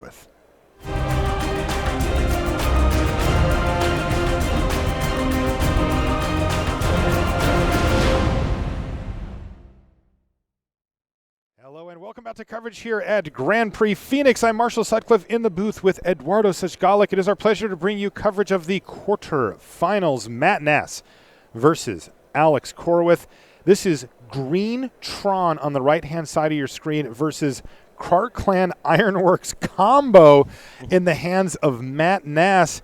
with. Hello and welcome back to coverage here at Grand Prix Phoenix. I'm Marshall Sutcliffe in the booth with Eduardo Sejgalik. It is our pleasure to bring you coverage of the quarterfinals. Matt Nass versus Alex Korwith. This is Green Tron on the right-hand side of your screen versus Clan Ironworks combo in the hands of Matt Nass.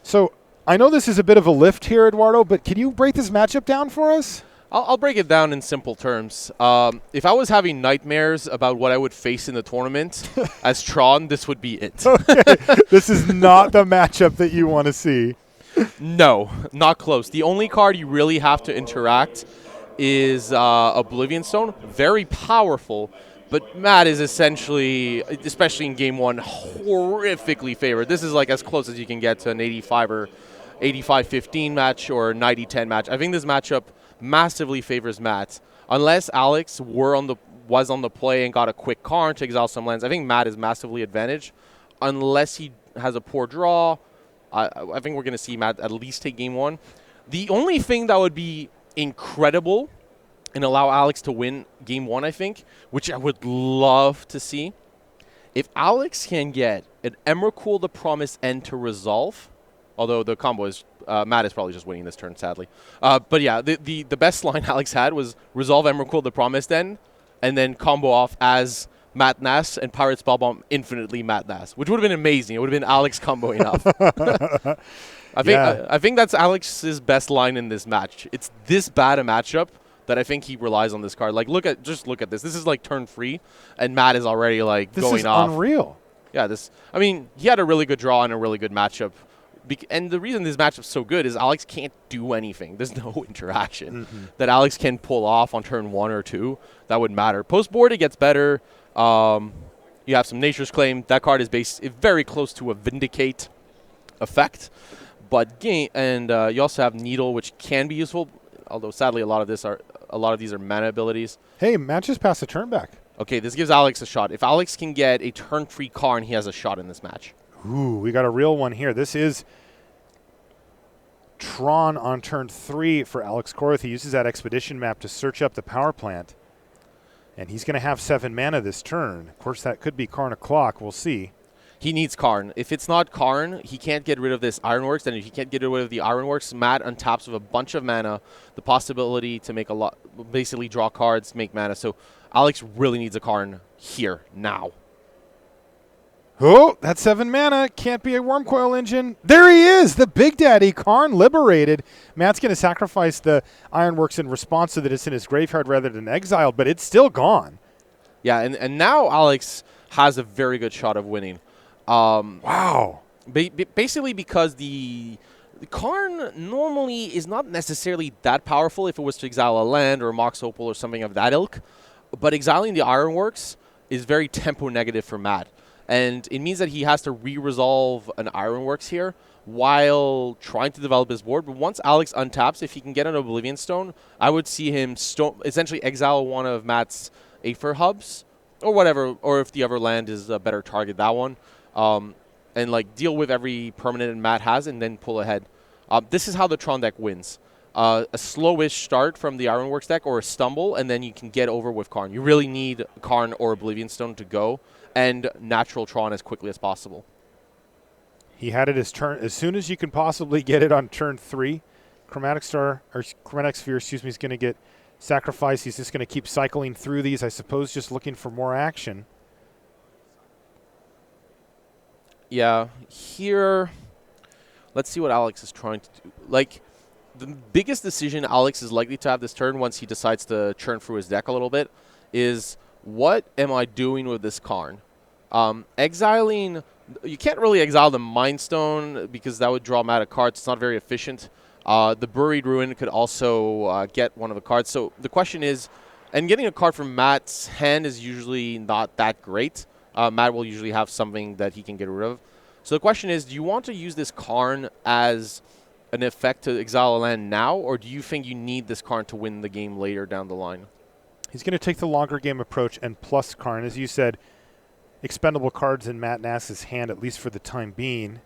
So I know this is a bit of a lift here, Eduardo, but can you break this matchup down for us? I'll break it down in simple terms. If I was having nightmares about what I would face in the tournament as Tron, this would be it. Okay. This is not the matchup that you want to see. No, not close. The only card you really have to interact is Oblivion Stone. Very powerful, but Matt is essentially, especially in Game 1, horrifically favored. This is like as close as you can get to an 85 or 85-15 match or 90-10 match. I think this matchup massively favors Matt. Unless Alex was on the play and got a quick Karn to exile some lands, I think Matt is massively advantaged. Unless he has a poor draw, I think we're going to see Matt at least take Game 1. The only thing that would be incredible and allow Alex to win Game 1, I think, which I would love to see, if Alex can get an Emrakul the Promised End to resolve, although the combo is Matt is probably just winning this turn, sadly. But yeah, the best line Alex had was resolve Emrakul the Promised End, and then combo off as Matt Nass and Pirate Spellbomb infinitely Matt Nass, which would have been amazing. It would have been Alex comboing off. I think that's Alex's best line in this match. It's this bad a matchup that I think he relies on this card. Like, look at this. This is like turn 3, and Matt is already like going off. This is unreal. Yeah, I mean, he had a really good draw and a really good matchup. And the reason this matchup's so good is Alex can't do anything. There's no interaction that Alex can pull off on turn 1 or 2 that would matter. Post board, it gets better. You have some Nature's Claim. That card is very close to a Vindicate effect. But you also have Needle, which can be useful. Although sadly, a lot of these are mana abilities. Hey, Matt just passed a turn back. Okay, this gives Alex a shot. If Alex can get a turn 3 Karn, he has a shot in this match. Ooh, we got a real one here. This is Tron on turn 3 for Alex Korwith. He uses that expedition map to search up the power plant. And he's going to have 7 mana this turn. Of course, that could be Karn o'clock. We'll see. He needs Karn. If it's not Karn, he can't get rid of this Ironworks. And if he can't get rid of the Ironworks, Matt untaps with a bunch of mana, the possibility to make basically draw cards, make mana. So Alex really needs a Karn here, now. Oh, that 7 mana can't be a Wormcoil Engine. There he is, the Big Daddy Karn liberated. Matt's going to sacrifice the Ironworks in response so that it's in his graveyard rather than exiled, but it's still gone. Yeah, and now Alex has a very good shot of winning. Wow. Basically because the Karn normally is not necessarily that powerful if it was to exile a land or a Mox Opal or something of that ilk, but exiling the Ironworks is very tempo negative for Matt. And it means that he has to re-resolve an Ironworks here while trying to develop his board. But once Alex untaps, if he can get an Oblivion Stone, I would see him essentially exile one of Matt's Aether hubs or whatever, or if the other land is a better target, that one. And like deal with every permanent Matt has and then pull ahead. This is how the Tron deck wins. A slowish start from the Ironworks deck or a stumble, and then you can get over with Karn. You really need Karn or Oblivion Stone to go, and natural Tron as quickly as possible. He had it as soon as you can possibly get it on turn 3. Chromatic Sphere, is going to get sacrificed. He's just going to keep cycling through these, I suppose, just looking for more action. Yeah, here, let's see what Alex is trying to do. Like, the biggest decision Alex is likely to have this turn once he decides to churn through his deck a little bit is, what am I doing with this Karn? Exiling, you can't really exile the Mind Stone because that would draw Matt a card. It's not very efficient. The Buried Ruin could also get one of the cards. So the question is, and getting a card from Matt's hand is usually not that great. Matt will usually have something that he can get rid of. So the question is, do you want to use this Karn as an effect to exile a land now, or do you think you need this Karn to win the game later down the line? He's going to take the longer game approach and plus Karn. As you said, expendable cards in Matt Nass's hand, at least for the time being.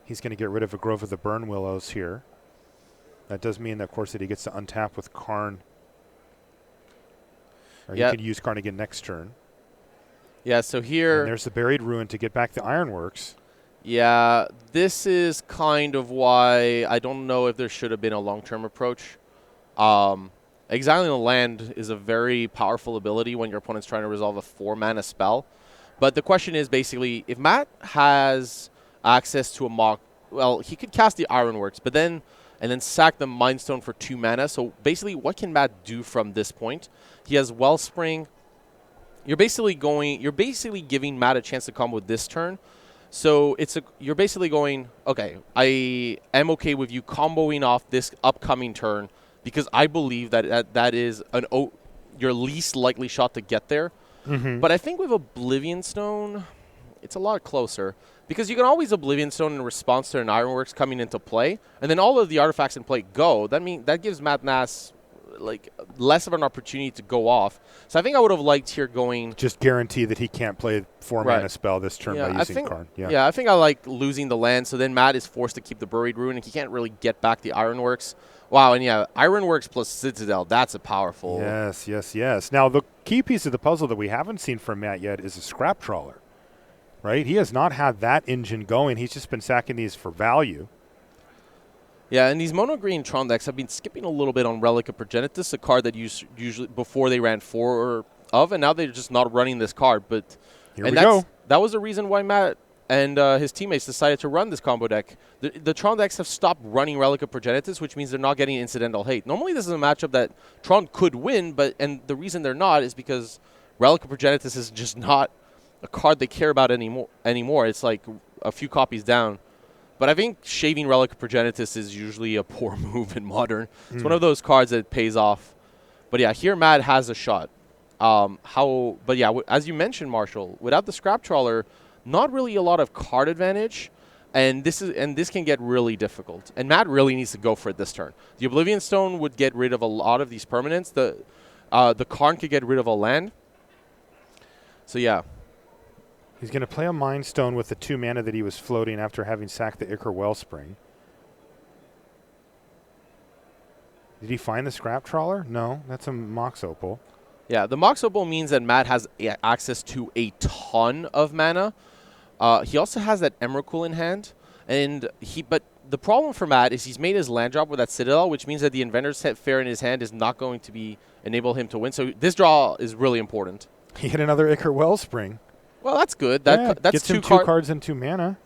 He's going to get rid of a Grove of the Burn Willows here. That does mean, of course, that he gets to untap with Karn. Or he could use Karn again next turn. Yeah, so here... And there's the Buried Ruin to get back the Ironworks. Yeah, this is kind of why I don't know if there should have been a long-term approach. Exiling the land is a very powerful ability when your opponent's trying to resolve a 4-mana spell. But the question is basically, if Matt has access to a Mock... Well, he could cast the Ironworks, but then... and then sack the Mind Stone for 2 mana. So basically, what can Matt do from this point? He has Wellspring. You're basically giving Matt a chance to combo this turn. So you're basically going, okay, I am okay with you comboing off this upcoming turn because I believe that is your least likely shot to get there. Mm-hmm. But I think with Oblivion Stone, it's a lot closer. Because you can always Oblivion Stone in response to an Ironworks coming into play, and then all of the artifacts in play go. That gives Matt Nass like less of an opportunity to go off. So I think I would have liked here going... Just guarantee that he can't play 4-mana spell this turn by using Karn. Yeah, I think I like losing the land, so then Matt is forced to keep the Buried Ruin, and he can't really get back the Ironworks. Wow, and yeah, Ironworks plus Citadel, that's a powerful... Yes. Now, the key piece of the puzzle that we haven't seen from Matt yet is a Scrap Trawler. Right? He has not had that engine going. He's just been sacking these for value. Yeah, and these mono green Tron decks have been skipping a little bit on Relic of Progenitus, a card that usually before they ran 4 of, and now they're just not running this card. But here we go. That was the reason why Matt and his teammates decided to run this combo deck. The Tron decks have stopped running Relic of Progenitus, which means they're not getting incidental hate. Normally this is a matchup that Tron could win, and the reason they're not is because Relic of Progenitus is just not a card they care about anymore. It's like a few copies down. But I think shaving Relic of Progenitus is usually a poor move in Modern. It's one of those cards that pays off. But yeah, here Matt has a shot. But yeah, as you mentioned, Marshall, without the Scrap Trawler, not really a lot of card advantage. And this can get really difficult. And Matt really needs to go for it this turn. The Oblivion Stone would get rid of a lot of these permanents. The Karn could get rid of a land. So yeah. He's going to play a Mind Stone with the 2 mana that he was floating after having sacked the Ichor Wellspring. Did he find the Scrap Trawler? No, that's a Mox Opal. Yeah, the Mox Opal means that Matt has access to a ton of mana. He also has that Emrakul in hand. But the problem for Matt is he's made his land drop with that Citadel, which means that the Inventor's Fair in his hand is not going to enable him to win. So this draw is really important. He hit another Ichor Wellspring. Well, that's good. That's gets him 2 cards and 2 mana.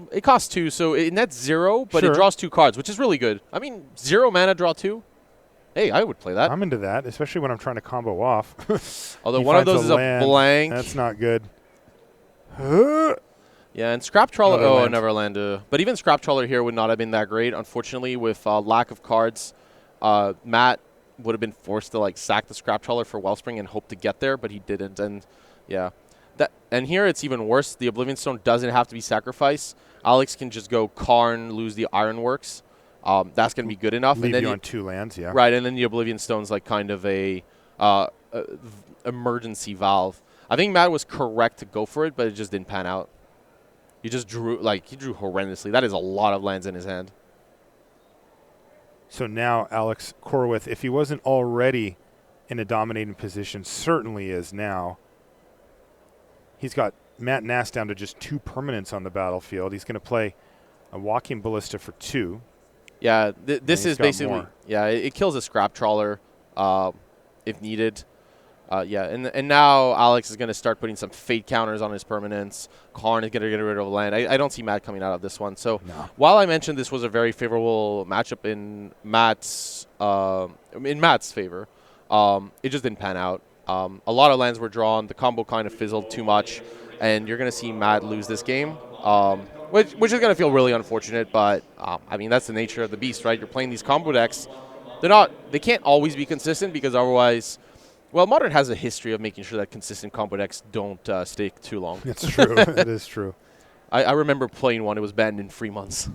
It costs 2, so it nets 0, but it draws 2 cards, which is really good. I mean, 0 mana, draw 2. Hey, I would play that. I'm into that, especially when I'm trying to combo off. Although one of those is a blank. That's not good. Yeah, and Scrap Trawler. Never land. But even Scrap Trawler here would not have been that great. Unfortunately, with lack of cards, Matt would have been forced to sack the Scrap Trawler for Wellspring and hope to get there, but he didn't. And yeah. And here it's even worse. The Oblivion Stone doesn't have to be sacrificed. Alex can just go Karn, lose the Ironworks. That's going to be good enough. Leave and then you on 2 lands, yeah. Right, and then the Oblivion Stone's kind of a emergency valve. I think Matt was correct to go for it, but it just didn't pan out. He just drew horrendously. That is a lot of lands in his hand. So now Alex Korwith, if he wasn't already in a dominating position, certainly is now. He's got Matt Nass down to just 2 permanents on the battlefield. He's going to play a Walking Ballista for 2. Yeah, this is basically it kills a Scrap Trawler if needed. And now Alex is going to start putting some fate counters on his permanents. Karn is going to get rid of land. I don't see Matt coming out of this one. So while I mentioned this was a very favorable matchup in Matt's favor, it just didn't pan out. A lot of lands were drawn. The combo kind of fizzled too much, and you're going to see Matt lose this game, which is going to feel really unfortunate. But I mean, that's the nature of the beast, right? You're playing these combo decks. They can't always be consistent because otherwise, well, Modern has a history of making sure that consistent combo decks don't stay too long. It's true. It is true. I remember playing one. It was banned in 3 months.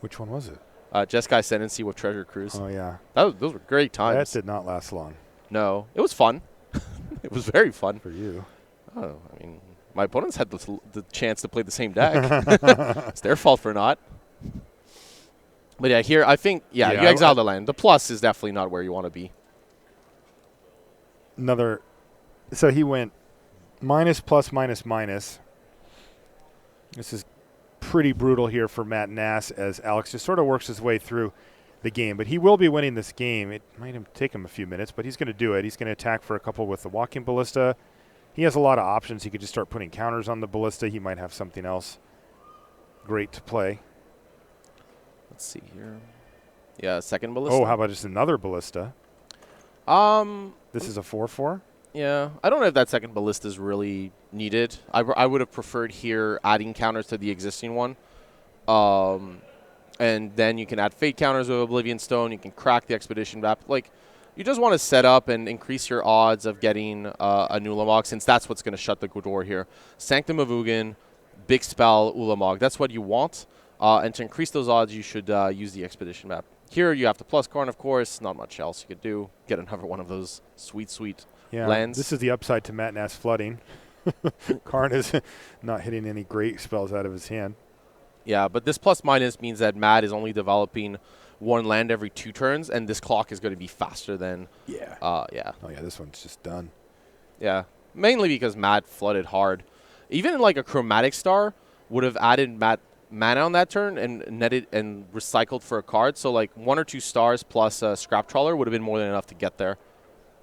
Which one was it? Jeskai Ascendancy with Treasure Cruise. Oh, yeah. Those were great times. That did not last long. No. It was fun. It was very fun. For you. Oh, I mean, my opponents had the chance to play the same deck. It's their fault for not. But yeah, here I think, you exile the land. The plus is definitely not where you want to be. So he went minus, plus, minus, minus. This is pretty brutal here for Matt Nass as Alex just sort of works his way through the game. But he will be winning this game. It might take him a few minutes, but he's going to do it. He's going to attack for a couple with the Walking Ballista. He has a lot of options. He could just start putting counters on the Ballista. He might have something else great to play. Let's see here. Yeah, second Ballista. Oh, how about just another Ballista? This is a 4/4? Yeah, I don't know if that second Ballista is really needed. I would have preferred here adding counters to the existing one. And then you can add fate counters with Oblivion Stone. You can crack the Expedition Map. Like, you just want to set up and increase your odds of getting a new Ulamog, since that's what's going to shut the door here. Sanctum of Ugin, big spell, Ulamog. That's what you want. And to increase those odds, you should use the Expedition Map. Here you have to plus Karn, of course. Not much else you could do. Get another one of those sweet lands. This is the upside to Matt Nass flooding. Karn is not hitting any great spells out of his hand. Yeah, but this plus minus means that Matt is only developing one land every 2 turns, and this clock is going to be faster than... Yeah. Oh, yeah, this one's just done. Yeah, mainly because Matt flooded hard. Even like a Chromatic Star would have added Matt mana on that turn and netted and recycled for a card. So like 1 or 2 stars plus a Scrap Trawler would have been more than enough to get there.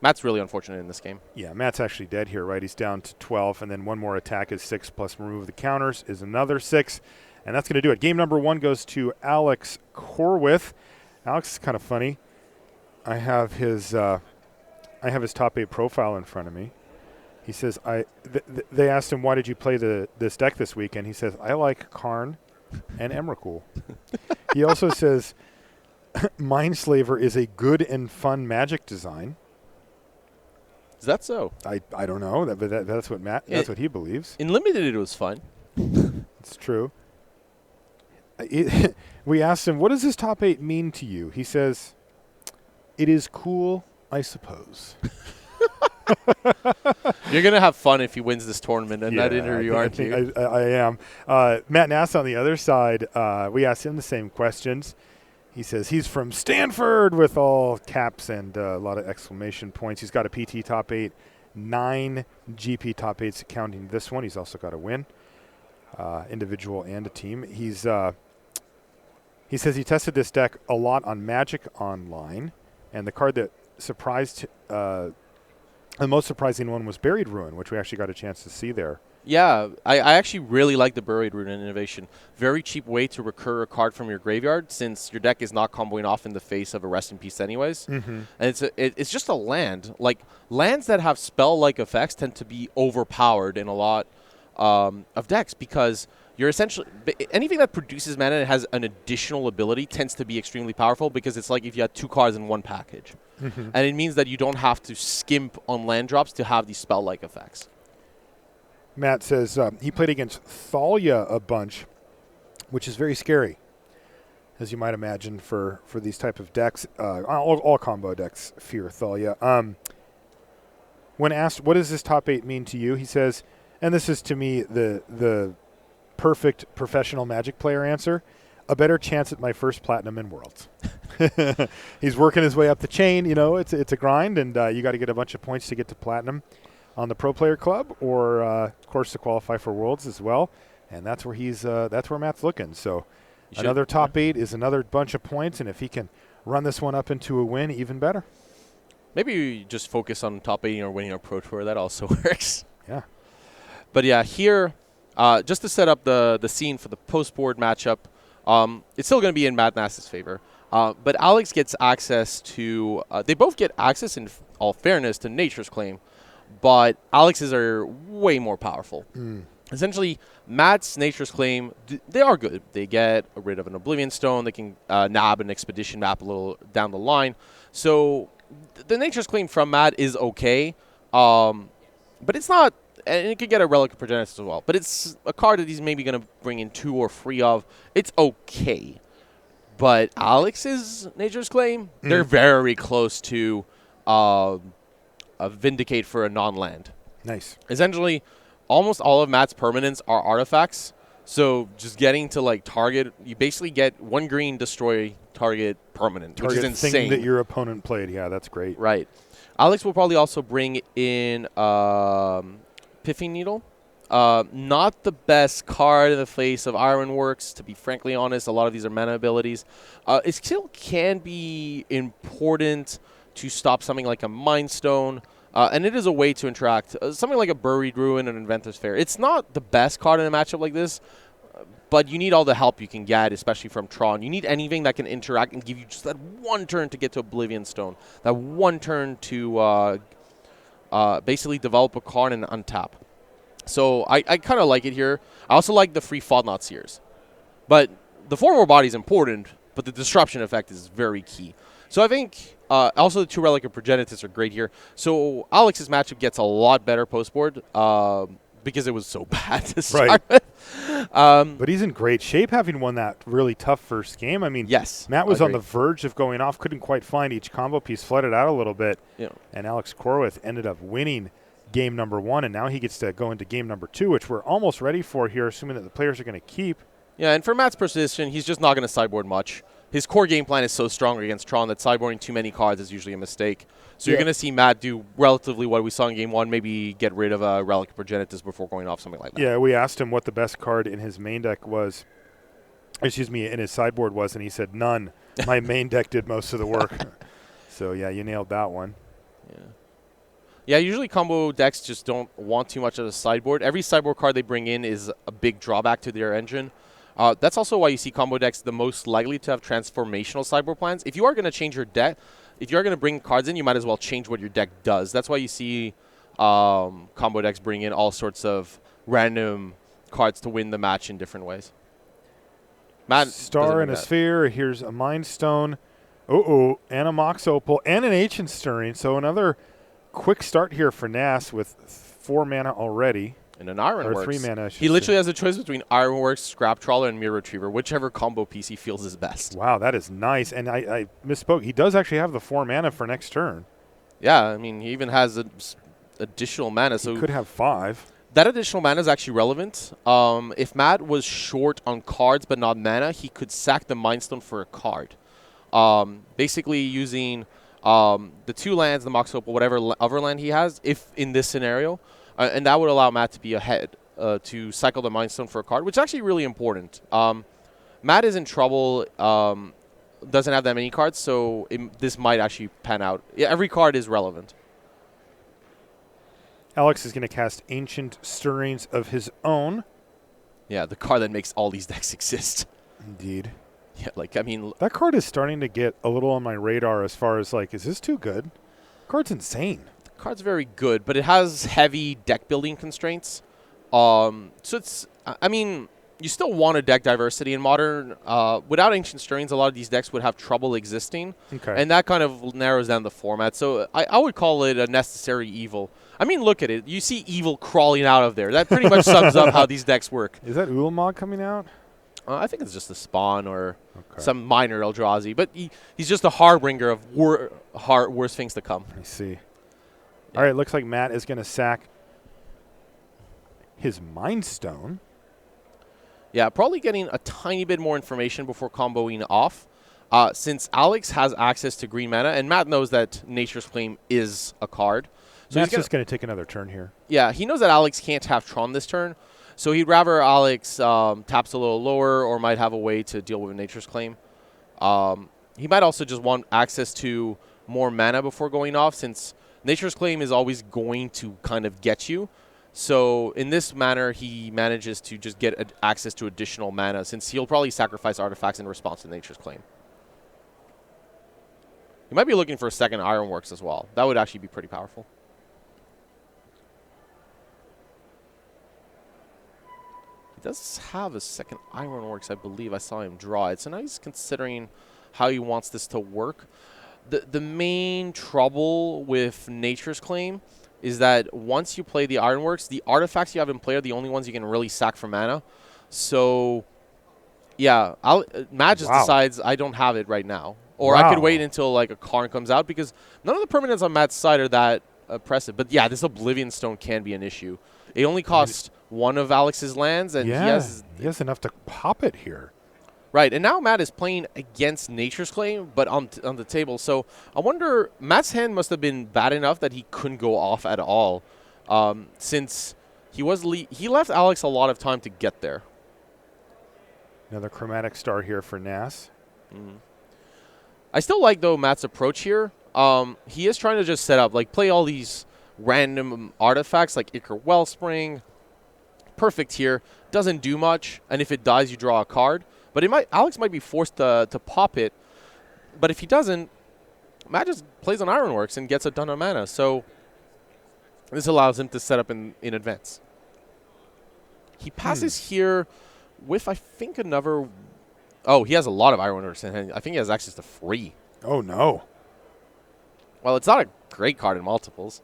Matt's really unfortunate in this game. Yeah, Matt's actually dead here, right? He's down to 12, and then one more attack is 6 plus remove the counters is another 6. And that's going to do it. Game number 1 goes to Alex Corwith. Alex is kind of funny. I have his top 8 profile in front of me. He says, they asked him, why did you play this deck this week? And he says, I like Karn and Emrakul. He also says, Mindslaver is a good and fun Magic design. Is that so? I don't know, but that's what that's what he believes. In Limited, it was fun. It's true. We asked him, what does this top 8 mean to you? He says, it is cool, I suppose. You're going to have fun if he wins this tournament in that interview, aren't you? I am. Matt Nass on the other side, we asked him the same questions. He says he's from Stanford with all caps and a lot of exclamation points. He's got a PT top 8, 9 GP top 8s counting this one. He's also got a win, individual and a team. He says he tested this deck a lot on Magic Online, and the card that surprised the most surprising one was Buried Ruin, which we actually got a chance to see there. Yeah, I actually really like the Buried Ruin innovation. Very cheap way to recur a card from your graveyard, since your deck is not comboing off in the face of a Rest in Peace anyways. Mm-hmm. And it's just a land. Like, lands that have spell-like effects tend to be overpowered in a lot of decks, because you're essentially anything that produces mana and has an additional ability tends to be extremely powerful, because it's like if you had 2 cards in one package. Mm-hmm. And it means that you don't have to skimp on land drops to have these spell-like effects. Matt says he played against Thalia a bunch, which is very scary, as you might imagine, for these type of decks. All combo decks fear Thalia. When asked, what does this top 8 mean to you, he says, and this is to me the perfect professional Magic player answer, a better chance at my first platinum in Worlds. He's working his way up the chain. You know, it's a grind, and you got to get a bunch of points to get to platinum on the Pro Player Club, or of course to qualify for Worlds as well. And that's where that's where Matt's looking. So another top 8 is another bunch of points, and if he can run this one up into a win, even better. Maybe you just focus on top 8 or winning a Pro Tour. That also works. Yeah. But yeah, here, just to set up the scene for the post-board matchup, it's still going to be in Matt Nass's favor. But Alex gets access to they both get access, in all fairness, to Nature's Claim. But Alex's are way more powerful. Essentially, Matt's Nature's Claim, they are good. They get rid of an Oblivion Stone. They can nab an Expedition Map a little down the line. So the Nature's Claim from Matt is okay. But it's not, and it could get a Relic of Progenitus as well. But it's a card that he's maybe going to bring in 2 or 3 of. It's okay. But Alex's Nature's Claim, they're very close to Vindicate for a non-land. Nice. Essentially, almost all of Matt's permanents are artifacts. So just getting to like target, you basically get 1 green, destroy target permanent, which is insane. Thing that your opponent played. Yeah, that's great. Right. Alex will probably also bring in Piffing Needle. Not the best card in the face of Ironworks, to be frankly honest. A lot of these are mana abilities. It still can be important to stop something like a Mind Stone. And it is a way to interact. Something like a Buried Ruin and Inventor's Fair. It's not the best card in a matchup like this, but you need all the help you can get, especially from Tron. You need anything that can interact and give you just that 1 turn to get to Oblivion Stone. That 1 turn to basically develop a card and untap. So I kind of like it here. I also like the free Faudnot Seers. But the 4/4 body is important, but the disruption effect is very key. So I think also the 2 Relic of Progenitus are great here. So Alex's matchup gets a lot better post-board because it was so bad to start with. But he's in great shape, having won that really tough first game. I mean, yes, Matt was on the verge of going off, couldn't quite find each combo piece, flooded out a little bit. Yeah. And Alex Korwith ended up winning game number 1, and now he gets to go into game number 2, which we're almost ready for here, assuming that the players are going to keep. Yeah, and for Matt's position, he's just not going to sideboard much. His core game plan is so strong against Tron that sideboarding too many cards is usually a mistake. So you're going to see Matt do relatively what we saw in game 1, maybe get rid of a Relic of Progenitus before going off, something like that. Yeah, we asked him what the best card in his main deck was, in his sideboard was, and he said none. My main deck did most of the work. So, yeah, you nailed that one. Yeah, usually combo decks just don't want too much of a sideboard. Every sideboard card they bring in is a big drawback to their engine. That's also why you see combo decks the most likely to have transformational sideboard plans. If you are going to change your deck, if you are going to bring cards in, you might as well change what your deck does. That's why you see combo decks bring in all sorts of random cards to win the match in different ways. Matt Star and a Sphere. Here's a Mind Stone. And a Mox Opal and an Ancient Stirring. So another quick start here for Nass with 4 mana already. And an Ironworks. Or 3 mana, he literally has a choice between Ironworks, Scrap Trawler, and Mirror Retriever, whichever combo piece he feels is best. Wow, that is nice. And I misspoke. He does actually have the 4 mana for next turn. Yeah, I mean, he even has additional mana. So he could have 5. That additional mana is actually relevant. If Matt was short on cards but not mana, he could sack the Mind Stone for a card. Basically using the 2 lands, the Mox Opal, whatever other land he has, if in this scenario, and that would allow Matt to be ahead to cycle the Mind Stone for a card, which is actually really important. Matt is in trouble, doesn't have that many cards, so this might actually pan out. Yeah, every card is relevant. Alex is going to cast Ancient Stirrings of his own. Yeah, the card that makes all these decks exist. Indeed. Yeah, like, I mean... That card is starting to get a little on my radar as far as, like, is this too good? The card's insane. The card's very good, but it has heavy deck building constraints. So it's... I mean, you still want a deck diversity in Modern. Without Ancient Stirrings, a lot of these decks would have trouble existing. Okay. And that kind of narrows down the format. So I would call it a necessary evil. I mean, look at it. You see evil crawling out of there. That pretty much sums up how these decks work. Is that Ulamog coming out? I think it's just a spawn or some minor Eldrazi. But he's just a harbinger of worse things to come. I see. Yeah. All right, looks like Matt is going to sack his Mind Stone. Yeah, probably getting a tiny bit more information before comboing off. Since Alex has access to green mana, and Matt knows that Nature's Claim is a card. So Matt's just going to take another turn here. Yeah, he knows that Alex can't have Tron this turn. So he'd rather Alex taps a little lower or might have a way to deal with Nature's Claim. He might also just want access to more mana before going off, since Nature's Claim is always going to kind of get you. So in this manner, he manages to just get access to additional mana, since he'll probably sacrifice artifacts in response to Nature's Claim. He might be looking for a second Ironworks as well. That would actually be pretty powerful. He does have a second Ironworks, I believe. I saw him draw it. So now he's considering how he wants this to work. The main trouble with Nature's Claim is that once you play the Ironworks, the artifacts you have in play are the only ones you can really sack for mana. So, yeah, Matt just decides I don't have it right now. Or I could wait until like a Karn comes out, because none of the permanents on Matt's side are that impressive. But yeah, this Oblivion Stone can be an issue. It only costs one of Alex's lands, and he has enough to pop it here. Right, and now Matt is playing against Nature's Claim, but on the table. So I wonder, Matt's hand must have been bad enough that he couldn't go off at all, since he left Alex a lot of time to get there. Another Chromatic Star here for Nas. I still like, though, Matt's approach here. He is trying to just set up, like, play all these random artifacts, like Ichor Wellspring. Perfect here. Doesn't do much, and if it dies, you draw a card. But Alex might be forced to pop it. But if he doesn't, Matt just plays on Ironworks and gets a ton of mana. So this allows him to set up in advance. He passes here with, I think, another... Oh, he has a lot of Ironworks in hand. I think he has access to 3. Oh, no. Well, it's not a great card in multiples.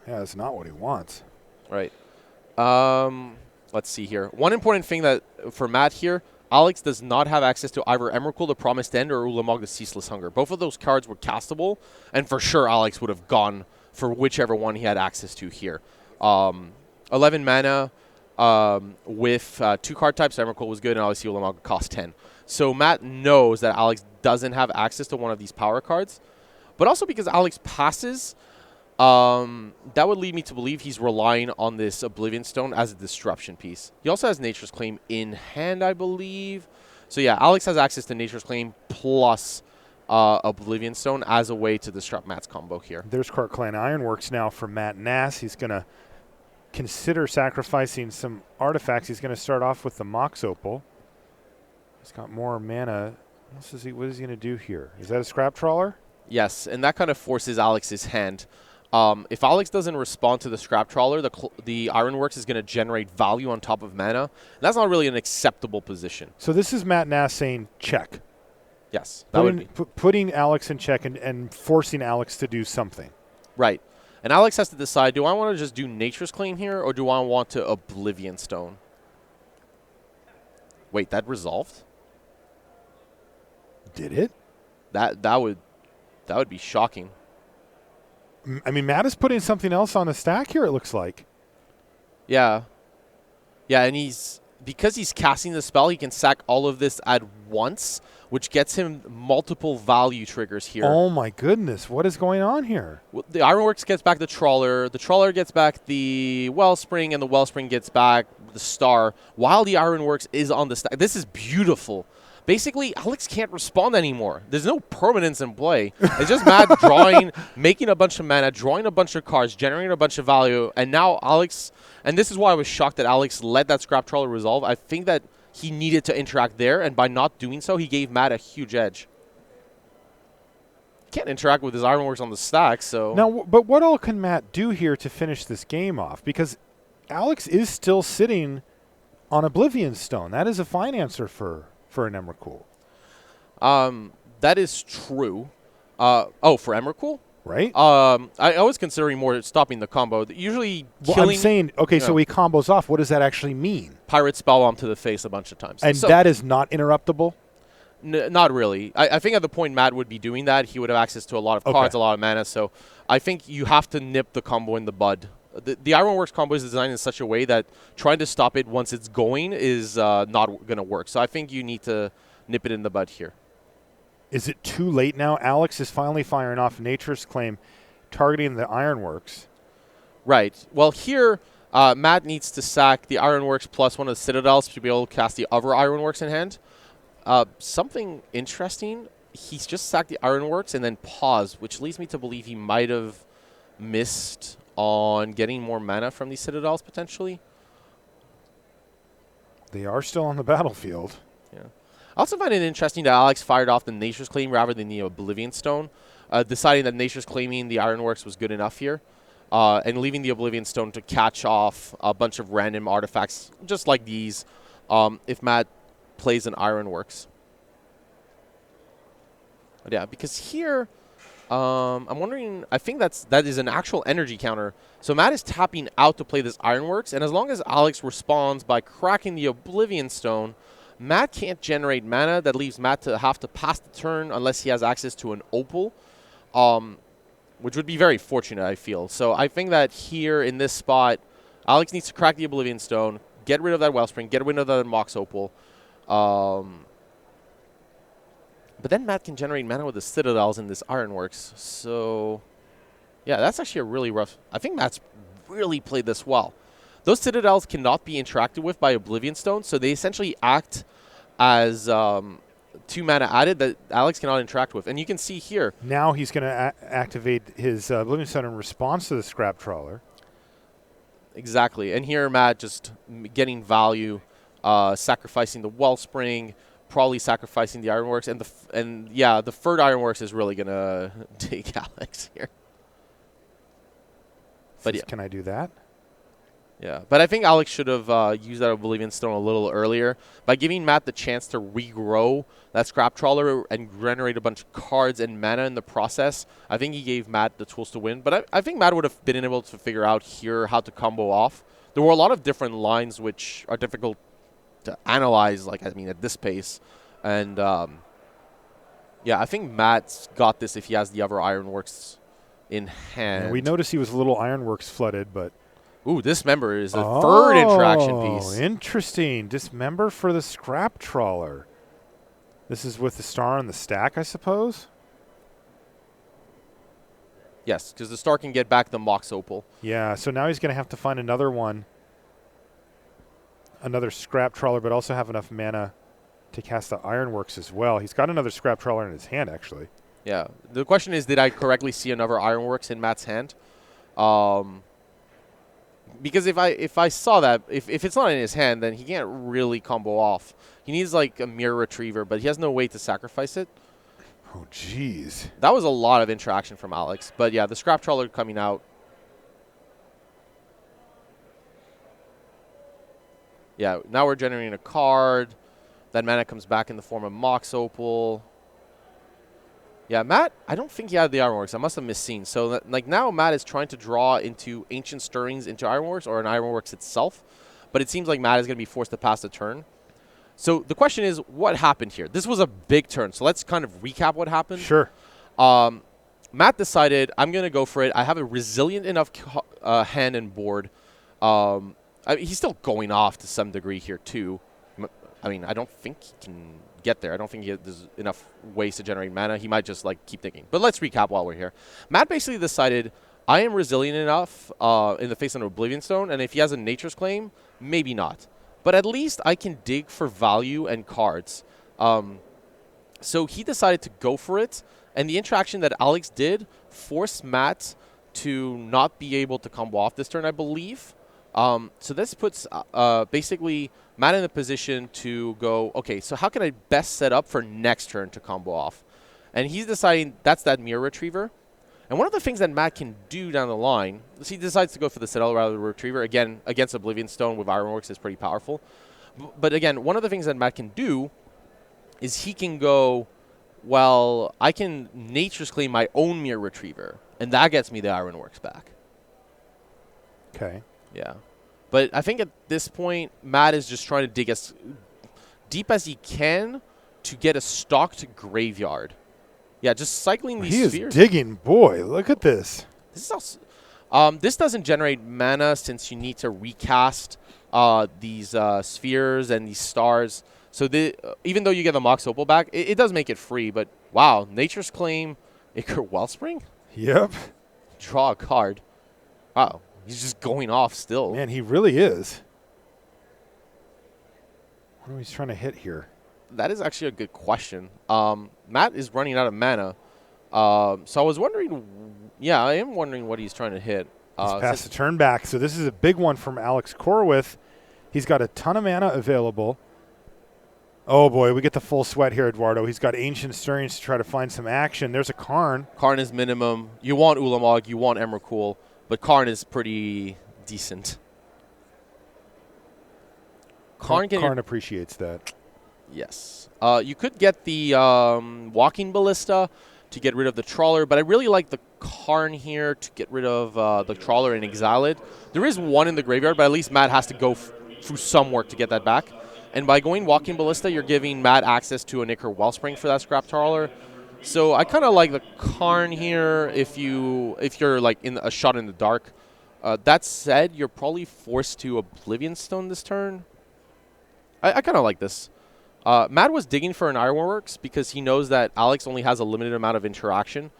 Yeah, that's not what he wants. Right. Let's see here. One important thing that for Matt here, Alex does not have access to either Emrakul, the Promised End, or Ulamog, the Ceaseless Hunger. Both of those cards were castable, and for sure Alex would have gone for whichever one he had access to here. 11 mana with 2 card types. Emrakul was good, and obviously Ulamog cost 10. So Matt knows that Alex doesn't have access to one of these power cards, but also because Alex passes, that would lead me to believe he's relying on this Oblivion Stone as a disruption piece. He also has Nature's Claim in hand, I believe. So yeah, Alex has access to Nature's Claim plus Oblivion Stone as a way to disrupt Matt's combo here. There's Cart Clan Ironworks now for Matt Nass. He's going to consider sacrificing some artifacts. He's going to start off with the Mox Opal. He's got more mana. What is he going to do here? Is that a Scrap Trawler? Yes, and that kind of forces Alex's hand. If Alex doesn't respond to the Scrap Trawler, the Ironworks is going to generate value on top of mana. And that's not really an acceptable position. So this is Matt Nass saying check. Yes. Putting Alex in check and forcing Alex to do something. Right. And Alex has to decide, do I want to just do Nature's Claim here, or do I want to Oblivion Stone? Wait, that resolved? Did it? That would be shocking. I mean, Matt is putting something else on the stack here, it looks like. Yeah. Yeah, and because he's casting the spell, he can sack all of this at once, which gets him multiple value triggers here. Oh, my goodness. What is going on here? Well, the Ironworks gets back the Trawler gets back the Wellspring, and the Wellspring gets back the Star, while the Ironworks is on the stack. This is beautiful. Basically, Alex can't respond anymore. There's no permanence in play. It's just Matt drawing, making a bunch of mana, drawing a bunch of cards, generating a bunch of value, and now Alex, and this is why I was shocked that Alex let that Scrap Trawler resolve. I think that he needed to interact there, and by not doing so, he gave Matt a huge edge. He can't interact with his Ironworks on the stack, so... Now, but what all can Matt do here to finish this game off? Because Alex is still sitting on Oblivion Stone. That is a fine answer for an Emrakul. That is true. For Emrakul? Right? I was considering more stopping the combo. Usually killing... I'm saying, okay, so he combos off. What does that actually mean? Pirate Spellbomb to the face a bunch of times. And so, that is not interruptible? Not really. I think at the point Matt would be doing that, he would have access to a lot of cards, a lot of mana. So I think you have to nip the combo in the bud. The Ironworks combo is designed in such a way that trying to stop it once it's going is not going to work. So I think you need to nip it in the bud here. Is it too late now? Alex is finally firing off Nature's Claim, targeting the Ironworks. Right. Well, here, Matt needs to sack the Ironworks plus one of the Citadels to be able to cast the other Ironworks in hand. Something interesting, he's just sacked the Ironworks and then paused, which leads me to believe he might have missed on getting more mana from these Citadels, potentially. They are still on the battlefield. Yeah. I also find it interesting that Alex fired off the Nature's Claim rather than the Oblivion Stone, deciding that Nature's Claiming the Ironworks was good enough here, and leaving the Oblivion Stone to catch off a bunch of random artifacts, just like these, if Matt plays an Ironworks. But yeah, because here... I'm wondering, I think that is an actual energy counter. So Matt is tapping out to play this Ironworks, and as long as Alex responds by cracking the Oblivion Stone, Matt can't generate mana. That leaves Matt to have to pass the turn unless he has access to an Opal, which would be very fortunate, I feel. So I think that here in this spot, Alex needs to crack the Oblivion Stone, get rid of that Wellspring, get rid of that Mox Opal. But then Matt can generate mana with the Citadels in this Ironworks. So, yeah, that's actually a really rough... I think Matt's really played this well. Those Citadels cannot be interacted with by Oblivion Stone, so they essentially act as 2 mana added that Alex cannot interact with. And you can see here... Now he's going to activate his Oblivion Stone in response to the Scrap Trawler. Exactly. And here Matt just getting value, sacrificing the Wellspring, probably sacrificing the Ironworks. And yeah, the third Ironworks is really going to take Alex here. But yeah. Can I do that? Yeah, but I think Alex should have used that Oblivion Stone a little earlier by giving Matt the chance to regrow that Scrap Trawler and generate a bunch of cards and mana in the process. I think he gave Matt the tools to win, but I think Matt would have been able to figure out here how to combo off. There were a lot of different lines which are difficult to analyze, like, I mean, at this pace. And, yeah, I think Matt's got this if he has the other Ironworks in hand. And we noticed he was a little Ironworks flooded, but... Ooh, Dismember is the third interaction piece. Interesting. Dismember for the Scrap Trawler. This is with the star on the stack, I suppose? Yes, because the star can get back the Mox Opal. Yeah, so now he's going to have to find another one. Another Scrap Trawler, but also have enough mana to cast the Ironworks as well. He's got another Scrap Trawler in his hand, actually. Yeah. The question is, did I correctly see another Ironworks in Matt's hand? Because if I saw that, if it's not in his hand, then he can't really combo off. He needs like a Mirror Retriever, but he has no way to sacrifice it. Oh, jeez. That was a lot of interaction from Alex. But yeah, the Scrap Trawler coming out. Yeah, now we're generating a card. That mana comes back in the form of Mox Opal. Yeah, Matt, I don't think he had the Ironworks. I must have misseen. So, like, now Matt is trying to draw into Ancient Stirrings into Ironworks or an Ironworks itself. But it seems like Matt is going to be forced to pass the turn. So, the question is, what happened here? This was a big turn. So, let's kind of recap what happened. Sure. Matt decided, I'm going to go for it. I have a resilient enough hand and board. He's still going off to some degree here, too. I mean, I don't think he can get there. I don't think there's enough ways to generate mana. He might just, like, keep thinking. But let's recap while we're here. Matt basically decided, I am resilient enough in the face of an Oblivion Stone, and if he has a Nature's Claim, maybe not. But at least I can dig for value and cards. So he decided to go for it, and the interaction that Alex did forced Matt to not be able to combo off this turn, I believe. So this puts basically Matt in a position to go, okay, so how can I best set up for next turn to combo off? And he's deciding that's that Mirror Retriever. And one of the things that Matt can do down the line is he decides to go for the Citadel rather than the Retriever. Again, against Oblivion Stone with Ironworks is pretty powerful. But again, one of the things that Matt can do is he can go, well, I can Nature's Claim my own Mirror Retriever, and that gets me the Ironworks back. Okay. Yeah. But I think at this point, Matt is just trying to dig as deep as he can to get a stocked graveyard. Yeah, just cycling these spheres. He is digging. Boy, look at this. This is also, this doesn't generate mana since you need to recast these spheres and these stars. So even though you get the Mox Opal back, it does make it free. But wow, Nature's Claim, Ichor Wellspring? Yep. Draw a card. Wow. He's just going off still. Man, he really is. What are we trying to hit here? That is actually a good question. Matt is running out of mana. So I was wondering, yeah, I am wondering what he's trying to hit. He's passed the turn back. So this is a big one from Alex Korwith. He's got a ton of mana available. Oh, boy, we get the full sweat here, Eduardo. He's got Ancient Stirrings to try to find some action. There's a Karn. Karn is minimum. You want Ulamog, you want Emrakul. But Karn is pretty decent. Karn appreciates that. Yes. You could get the Walking Ballista to get rid of the Trawler, but I really like the Karn here to get rid of the Trawler and exile it. There is one in the graveyard, but at least Matt has to go through some work to get that back. And by going Walking Ballista, you're giving Matt access to an Ichor Wellspring for that Scrap Trawler. So I kind of like the Karn here if you're like in a shot in the dark. That said, you're probably forced to Oblivion Stone this turn. I kind of like this. Matt was digging for an Ironworks because he knows that Alex only has a limited amount of interaction.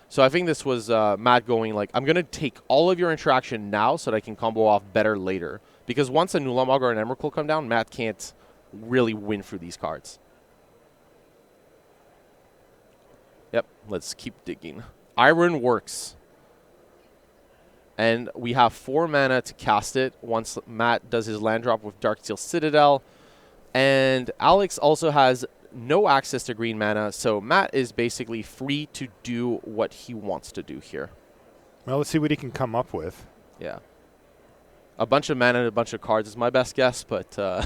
So I think this was Matt going like, I'm going to take all of your interaction now so that I can combo off better later. Because once a Nulamog or an Emrakul come down, Matt can't really win through these cards. Yep, let's keep digging. Ironworks. And we have 4 mana to cast it once Matt does his land drop with Darksteel Citadel. And Alex also has no access to green mana, so Matt is basically free to do what he wants to do here. Well, let's see what he can come up with. Yeah. A bunch of mana and a bunch of cards is my best guess, but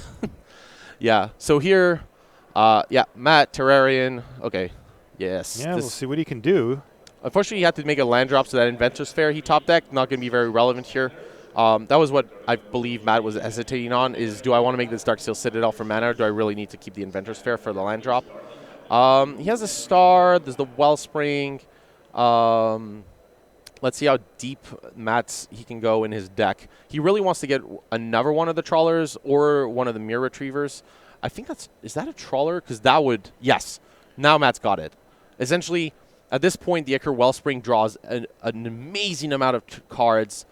yeah. So here, yeah, Matt, Terrarian. Okay, yes. Yeah, we'll see what he can do. Unfortunately, he had to make a land drop, so that Inventor's Fair he top deck, not going to be very relevant here. That was what I believe Matt was hesitating on, is do I want to make this Darksteel Citadel for mana, or do I really need to keep the Inventor's Fair for the land drop? He has a Star, there's the Wellspring. Let's see how deep he can go in his deck. He really wants to get another one of the Trawlers or one of the Mirror Retrievers. I think is that a Trawler? Because that would, yes. Now Matt's got it. Essentially, at this point, the Ichor Wellspring draws an amazing amount of cards,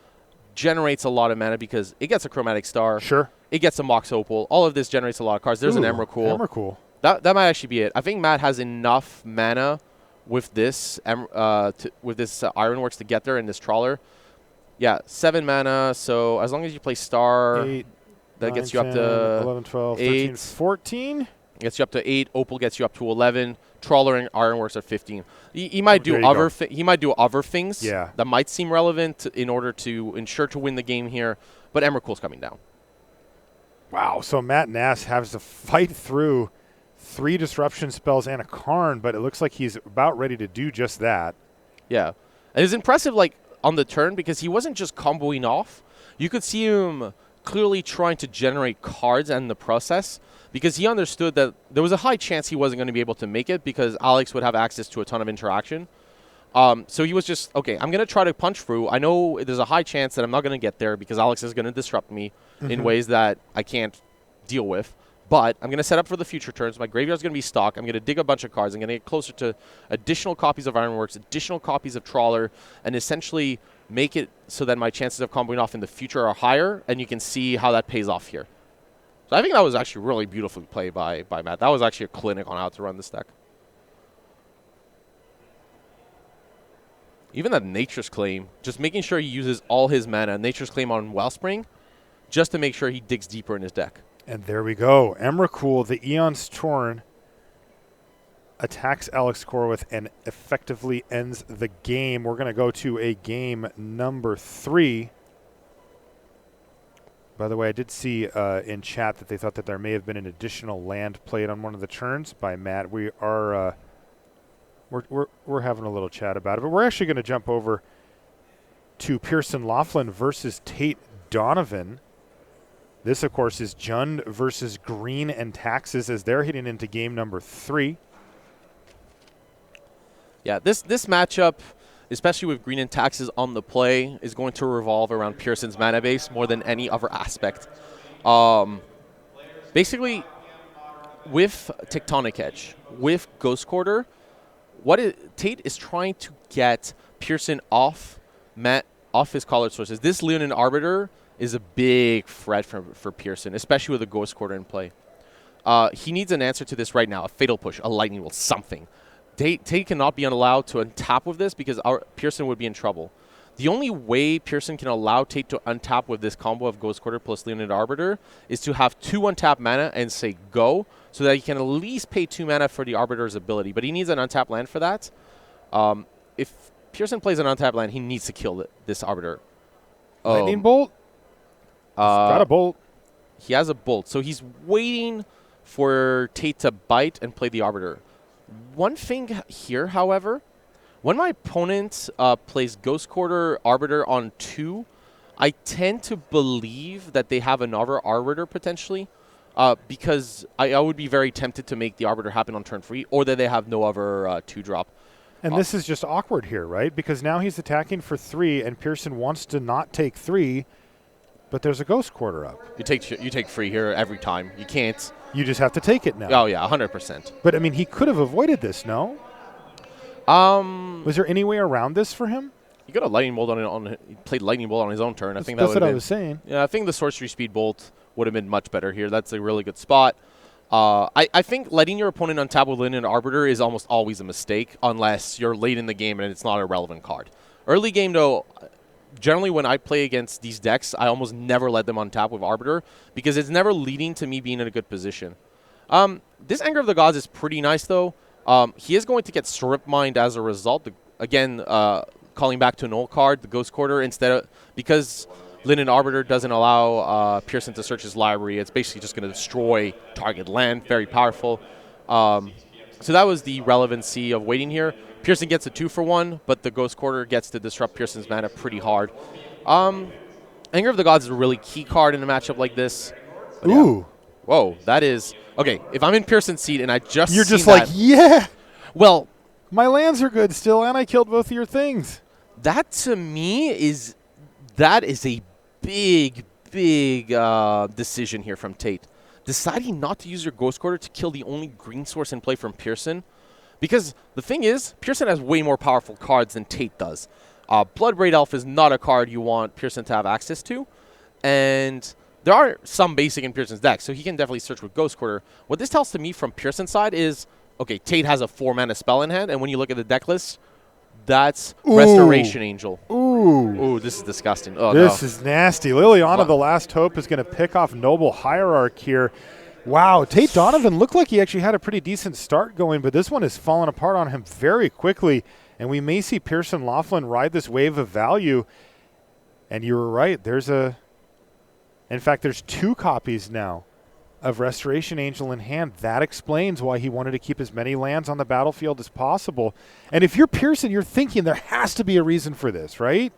generates a lot of mana because it gets a Chromatic Star. Sure. It gets a Mox Opal. All of this generates a lot of cards. There's an Emrakul. Emrakul. That might actually be it. I think Matt has enough mana with this Ironworks to get there in this Trawler. Yeah, 7 mana. So as long as you play Star, 8, that 9, gets you 10, up to 11, 12, 8. 13, 14. Gets you up to 8. Opal gets you up to 11. Trawler and Ironworks are 15. He might do other things that might seem relevant in order to ensure to win the game here, but Emrakul's coming down. Wow, so Matt Nass has to fight through 3 disruption spells and a Karn, but it looks like he's about ready to do just that. Yeah. And it's impressive, like, on the turn, because he wasn't just comboing off. You could see him clearly trying to generate cards in the process, because he understood that there was a high chance he wasn't going to be able to make it because Alex would have access to a ton of interaction. So he was just, okay, I'm going to try to punch through. I know there's a high chance that I'm not going to get there because Alex is going to disrupt me in ways that I can't deal with. But I'm going to set up for the future turns. My graveyard's going to be stocked. I'm going to dig a bunch of cards. I'm going to get closer to additional copies of Ironworks, additional copies of Trawler, and essentially make it so that my chances of comboing off in the future are higher, and you can see how that pays off here. So I think that was actually really beautifully played by Matt. That was actually a clinic on how to run this deck. Even that Nature's Claim, just making sure he uses all his mana, Nature's Claim on Wellspring, just to make sure he digs deeper in his deck. And there we go. Emrakul, the Eon's Torn, attacks Alex Korwith and effectively ends the game. We're going to go to a game number 3. By the way, I did see in chat that they thought that there may have been an additional land played on one of the turns by Matt. We are we're having a little chat about it, but we're actually going to jump over to Pearson Laughlin versus Tate Donovan. This, of course, is Jund versus Green and Taxes as they're heading into game number 3. Yeah, this matchup, especially with Green and Taxes on the play, is going to revolve around Pearson's mana base more than any other aspect. Basically, with Tectonic Edge, with Ghost Quarter, Tate is trying to get Pearson off his colored sources. This Leonin Arbiter is a big threat for Pearson, especially with a Ghost Quarter in play. He needs an answer to this right now, a Fatal Push, a Lightning Bolt, something. Tate cannot be allowed to untap with this because Pearson would be in trouble. The only way Pearson can allow Tate to untap with this combo of Ghost Quarter plus Leonid Arbiter is to have 2 untapped mana and say go, so that he can at least pay 2 mana for the Arbiter's ability. But he needs an untapped land for that. If Pearson plays an untapped land, he needs to kill this Arbiter. Lightning Bolt? He's got a bolt. He has a bolt. So he's waiting for Tate to bite and play the Arbiter. One thing here, however, when my opponent plays Ghost Quarter Arbiter on 2, I tend to believe that they have another Arbiter potentially. because I would be very tempted to make the Arbiter happen on turn 3, or that they have no other 2-drop. And this is just awkward here, right? Because now he's attacking for 3, and Pearson wants to not take 3, but there's a Ghost Quarter up. You take free here every time. You can't. You just have to take it now. Oh, yeah, 100%. But, I mean, he could have avoided this, no? Was there any way around this for him? He got a Lightning Bolt he played Lightning Bolt on his own turn. That's what I was saying. Yeah, I think the Sorcery Speed Bolt would have been much better here. That's a really good spot. I think letting your opponent untap with Linen Arbiter is almost always a mistake unless you're late in the game and it's not a relevant card. Early game, though, generally when I play against these decks, I almost never let them untap with Arbiter because it's never leading to me being in a good position. This Anger of the Gods is pretty nice, though. He is going to get Strip Mined as a result. Again, calling back to an old card, the Ghost Quarter, because Linen Arbiter doesn't allow Pearson to search his library. It's basically just going to destroy target land. Very powerful. So that was the relevancy of waiting here. Pearson gets a 2-for-1, but the Ghost Quarter gets to disrupt Pearson's mana pretty hard. Anger of the Gods is a really key card in a matchup like this. But Ooh. Yeah. Whoa, that is... Okay, if I'm in Pearson's seat and I just You're just like, yeah! Well... My lands are good still, and I killed both of your things. That, to me, is... That is a big decision here from Tate. Deciding not to use your Ghost Quarter to kill the only green source in play from Pearson. Because the thing is, Pearson has way more powerful cards than Tate does. Bloodbraid Elf is not a card you want Pearson to have access to. And there are some basic in Pearson's deck, so he can definitely search with Ghost Quarter. What this tells to me from Pearson's side is, okay, Tate has a 4-mana spell in hand, and when you look at the deck list, that's Restoration Angel. Ooh, this is disgusting. Oh, this is nasty. Liliana, the Last Hope, is going to pick off Noble Hierarch here. Wow, Tate Donovan looked like he actually had a pretty decent start going, but this one has fallen apart on him very quickly, and we may see Pearson Laughlin ride this wave of value. And you were right. In fact, there's 2 copies now of Restoration Angel in hand. That explains why he wanted to keep as many lands on the battlefield as possible. And if you're Pearson, you're thinking there has to be a reason for this, right?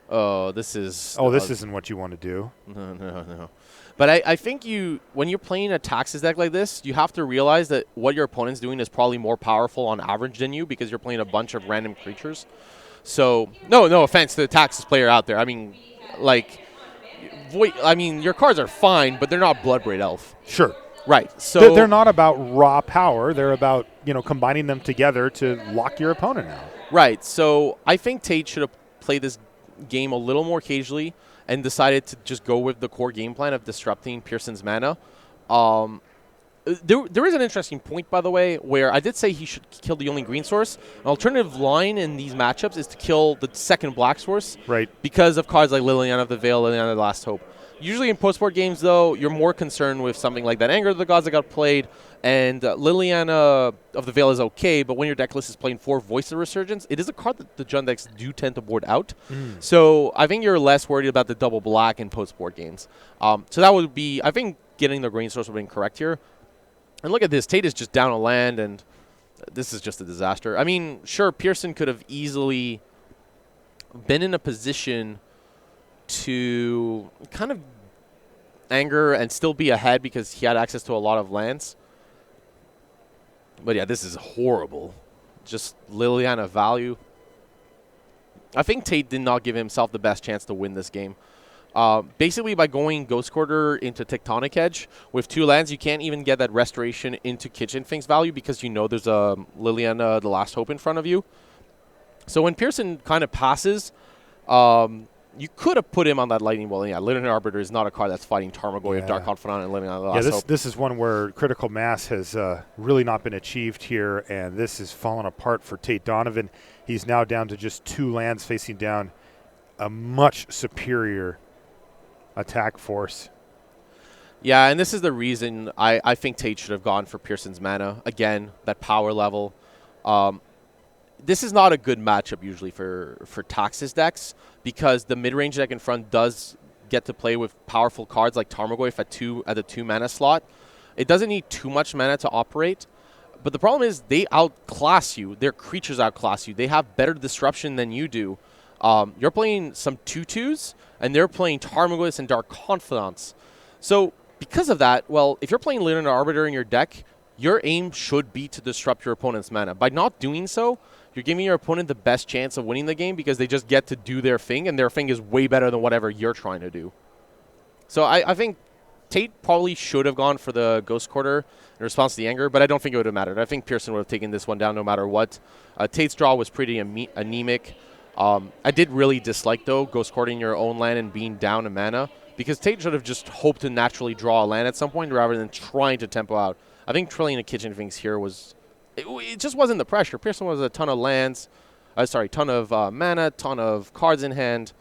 Oh, this is... Oh, this isn't what you want to do. No. But I think when you're playing a Taxes deck like this, you have to realize that what your opponent's doing is probably more powerful on average than you because you're playing a bunch of random creatures. So, no offense to the Taxes player out there. I mean, your cards are fine, but they're not Bloodbraid Elf. Sure. Right. So they're not about raw power. They're about, combining them together to lock your opponent out. Right. So I think Tate should have played this game a little more cagely and decided to just go with the core game plan of disrupting Pearson's mana. There is an interesting point, by the way, where I did say he should kill the only green source. An alternative line in these matchups is to kill the second black source. Right. Because of cards like Liliana of the Veil, Liliana of the Last Hope. Usually in post-board games, though, you're more concerned with something like that Anger of the Gods that got played, and Liliana of the Veil is okay, but when your deck list is playing 4 Voice of Resurgence, it is a card that the Jund decks do tend to board out. So I think you're less worried about the double black in post-board games. So that would be, I think, getting the green source would be correct here. And look at this. Tate is just down a land, and this is just a disaster. I mean, sure, Pearson could have easily been in a position to kind of anger and still be ahead because he had access to a lot of lands. But yeah, this is horrible. Just Liliana value. I think Tate did not give himself the best chance to win this game. Basically, by going Ghost Quarter into Tectonic Edge, with 2 lands, you can't even get that Restoration into Kitchen Finks value because you know there's a Liliana, the Last Hope in front of you. So when Pearson kind of passes, you could have put him on that Lightning Bolt. Yeah, Linen Arbiter is not a card that's fighting Tarmogoyf of Dark Confidant and Liliana, the Last Hope. This is one where critical mass has really not been achieved here, and this has fallen apart for Tate Donovan. He's now down to just 2 lands facing down a much superior attack force. Yeah, and this is the reason I think Tate should have gone for Pearson's mana. Again, that power level. This is not a good matchup usually for Taxes decks because the mid-range deck in front does get to play with powerful cards like Tarmogoyf at the 2 mana slot. It doesn't need too much mana to operate, but the problem is they outclass you. Their creatures outclass you. They have better disruption than you do. You're playing some 2/2s, and they're playing Tarmogoyfs and Dark Confidants. So because of that, well, if you're playing Lunar Arbiter in your deck, your aim should be to disrupt your opponent's mana. By not doing so, you're giving your opponent the best chance of winning the game because they just get to do their thing, and their thing is way better than whatever you're trying to do. So I think Tate probably should have gone for the Ghost Quarter in response to the anger, but I don't think it would have mattered. I think Pearson would have taken this one down no matter what. Tate's draw was pretty anemic. I did really dislike, though, Ghost Quartering your own land and being down a mana, because Tate should have just hoped to naturally draw a land at some point rather than trying to tempo out. I think Trillion of Kitchen Finks here was... It just wasn't the pressure. Pearson was a ton of lands, ton of mana, ton of cards in hand,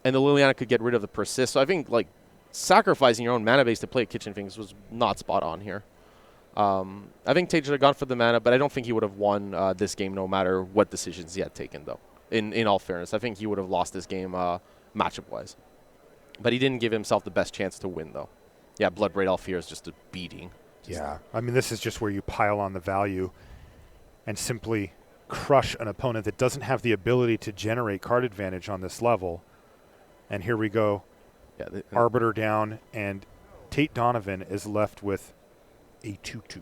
and the Liliana could get rid of the persist. So I think like sacrificing your own mana base to play Kitchen Finks was not spot on here. I think Tate should have gone for the mana, but I don't think he would have won this game no matter what decisions he had taken, though. In all fairness, I think he would have lost this game matchup-wise. But he didn't give himself the best chance to win, though. Yeah, Bloodbraid Alfear is just a beating. Yeah, I mean, this is just where you pile on the value and simply crush an opponent that doesn't have the ability to generate card advantage on this level. And here we go. Yeah, Arbiter down, and Tate Donovan is left with a 2/2.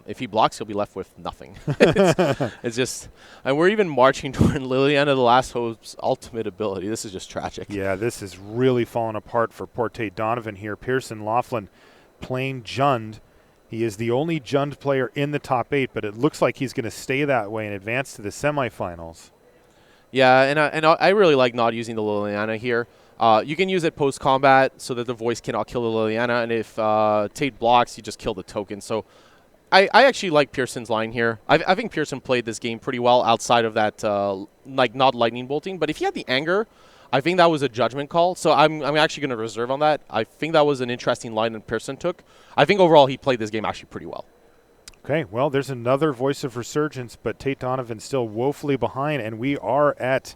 If he blocks, he'll be left with nothing. it's just, and we're even marching toward Liliana the Last Hope's ultimate ability. This is just tragic. Yeah, this is really falling apart for poor Tate Donovan here. Pearson Laughlin playing Jund. He is the only Jund player in the top 8, but it looks like he's going to stay that way and advance to the semifinals. Yeah, and I really like not using the Liliana here. You can use it post-combat so that the voice cannot kill the Liliana, and if Tate blocks, you just kill the token. So I actually like Pearson's line here. I think Pearson played this game pretty well outside of that, not lightning bolting. But if he had the anger, I think that was a judgment call. So I'm actually going to reserve on that. I think that was an interesting line that Pearson took. I think overall he played this game actually pretty well. Okay, well, there's another voice of resurgence, but Tate Donovan still woefully behind, and we are at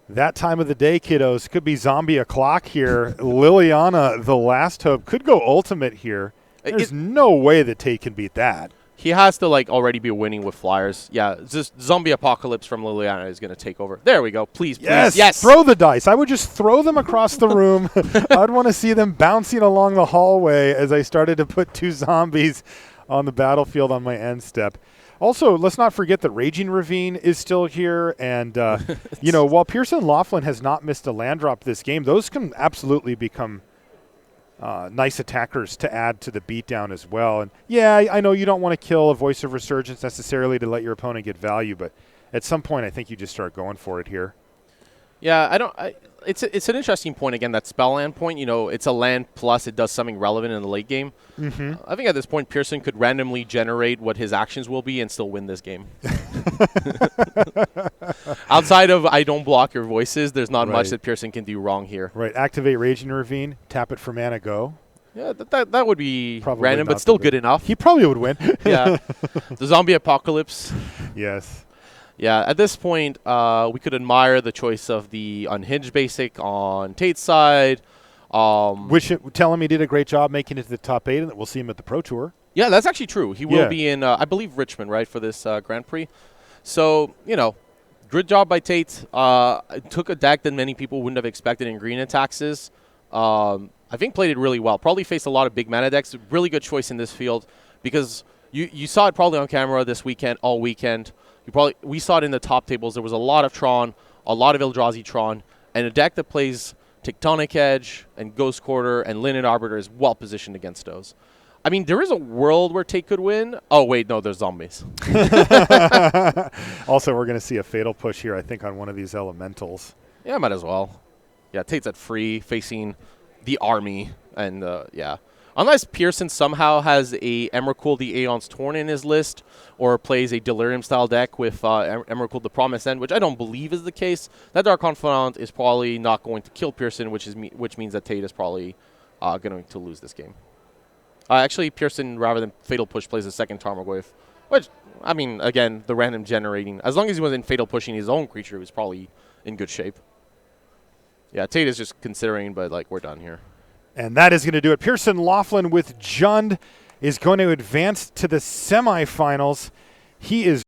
that time of the day, kiddos. Could be zombie o'clock here. Liliana, the Last Hope, could go ultimate here. There's no way that Tate can beat that. He has to already be winning with flyers. Yeah, just zombie apocalypse from Liliana is going to take over. There we go. Please, yes, please. Yes. Throw the dice. I would just throw them across the room. I'd want to see them bouncing along the hallway as I started to put 2 zombies on the battlefield on my end step. Also, let's not forget that Raging Ravine is still here. And, while Pearson Laughlin has not missed a land drop this game, those can absolutely become nice attackers to add to the beatdown as well. And, yeah, I know you don't want to kill a Voice of Resurgence necessarily to let your opponent get value, but at some point I think you just start going for it here. Yeah, it's an interesting point, again, that spell land point. It's a land plus it does something relevant in the late game. Mm-hmm. I think at this point Pearson could randomly generate what his actions will be and still win this game. Outside of I don't block your voices, there's not much that Pearson can do wrong here. Right, activate Raging Ravine, tap it for mana, go. Yeah, that would be probably random, but still good enough. He probably would win. Yeah, the zombie apocalypse. Yes. Yeah, at this point, we could admire the choice of the unhinged basic on Tate's side. Which tell him he did a great job making it to the top 8 and that we'll see him at the Pro Tour. Yeah, that's actually true. He will be in, I believe, Richmond, right, for this Grand Prix. So, good job by Tate. Took a deck that many people wouldn't have expected in green and taxes. I think played it really well. Probably faced a lot of big mana decks. Really good choice in this field because you saw it probably on camera this weekend, all weekend. We saw it in the top tables. There was a lot of Tron, a lot of Eldrazi Tron, and a deck that plays Tectonic Edge and Ghost Quarter and Linen Arbiter is well positioned against those. I mean, there is a world where Tate could win. Oh, wait, no, there's zombies. Also, we're going to see a fatal push here, I think, on one of these elementals. Yeah, might as well. Yeah, Tate's at free, facing the army, and yeah. Unless Pearson somehow has a Emrakul the Aeon's Torn in his list or plays a Delirium-style deck with Emrakul the Promised End, which I don't believe is the case, that Dark Confidant is probably not going to kill Pearson, which means that Tate is probably going to lose this game. Actually, Pearson, rather than Fatal Push, plays a second Tarmogoyf, which, I mean, again, the random generating. As long as he wasn't Fatal Pushing his own creature, he was probably in good shape. Yeah, Tate is just considering, but, we're done here. And that is going to do it. Pearson Laughlin with Jund is going to advance to the semifinals. He is